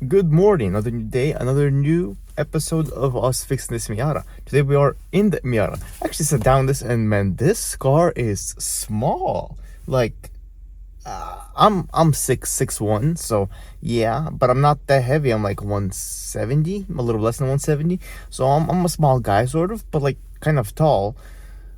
Good morning, another new day, another new episode of us fixing this Miata. Today we are in the Miata. I actually sat down this and man, this car is small. Like, I'm 6'1", so yeah, but I'm not that heavy. I'm like 170, a little less than 170. So I'm a small guy sort of, but like kind of tall.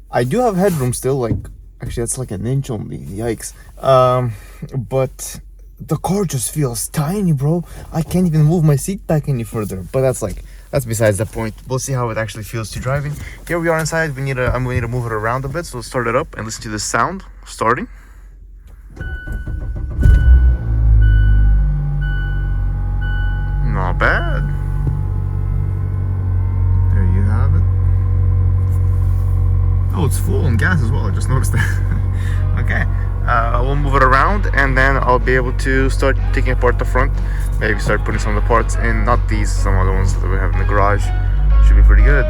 I do have headroom still, like actually that's like an inch only. Yikes. But the car just feels tiny, bro. I can't even move my seat back any further. But that's besides the point. We'll see how it actually feels to driving. Here we are inside. I'm gonna need to move it around a bit. So let's start it up and listen to the sound starting. Not bad. There you have it. Oh, it's full on gas as well. I just noticed that. Okay. We'll move it around and then I'll be able to start taking apart the front. Maybe start putting some of the parts in. Not these, some other ones that we have in the garage. Should be pretty good.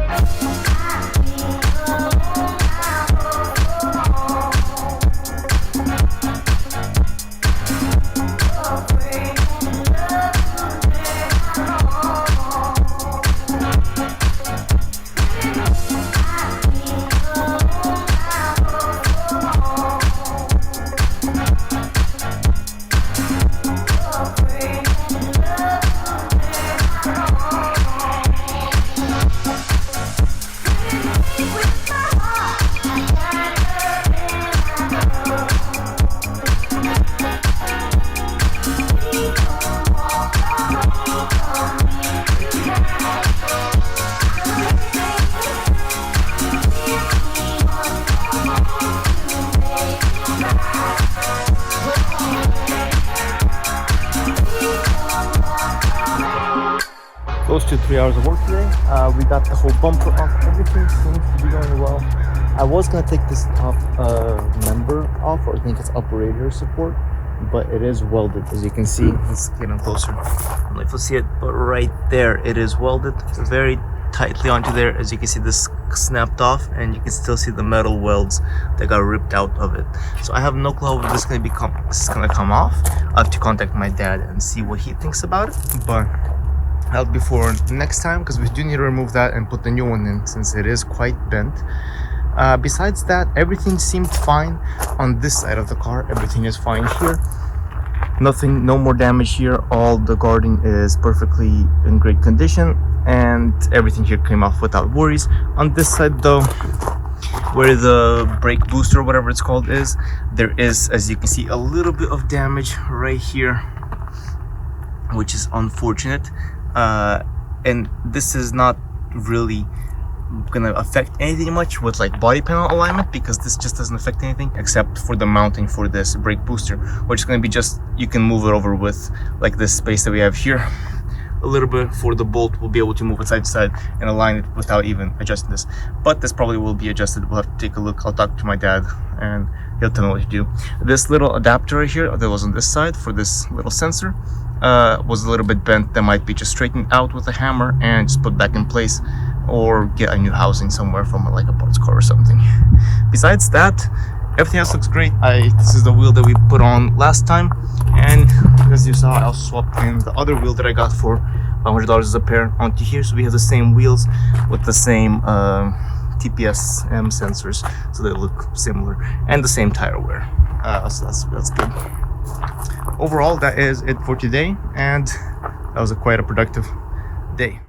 Close to 3 hours of work today. We got the whole bumper off. Everything seems to be going well. I was gonna take this off member off, or I think it's operator support, but it is welded, as you can see. Let's get in closer. I don't know if you'll see it, but right there, it is welded very tightly onto there. As you can see, this snapped off, and you can still see the metal welds that got ripped out of it. So I have no clue how this is gonna come off. I have to contact my dad and see what he thinks about it, but that'll be for next time, because we do need to remove that and put the new one in since it is quite bent. Besides that, everything seemed fine on this side of the car. Everything is fine here. Nothing, no more damage here. All the guarding is perfectly in great condition and everything here came off without worries. On this side though, where the brake booster or whatever it's called is, there is, as you can see, a little bit of damage right here, which is unfortunate. And this is not really gonna affect anything much with like body panel alignment, because this just doesn't affect anything except for the mounting for this brake booster, which is gonna be just, you can move it over with like this space that we have here a little bit for the bolt. We'll be able to move it side to side and align it without even adjusting this, but this probably will be adjusted. We'll have to take a look. I'll talk to my dad and he'll tell me what to do. This little adapter right here that was on this side for this little sensor was a little bit bent. That might be just straightened out with a hammer and just put back in place, or get a new housing somewhere from like a parts car or something. Besides that, everything else looks great. This is the wheel that we put on last time, and as you saw, I also swapped in the other wheel that I got for $100 a pair onto here, so we have the same wheels with the same TPS-M sensors, so they look similar, and the same tire wear. So that's good. Overall, that is it for today, and that was quite a productive day.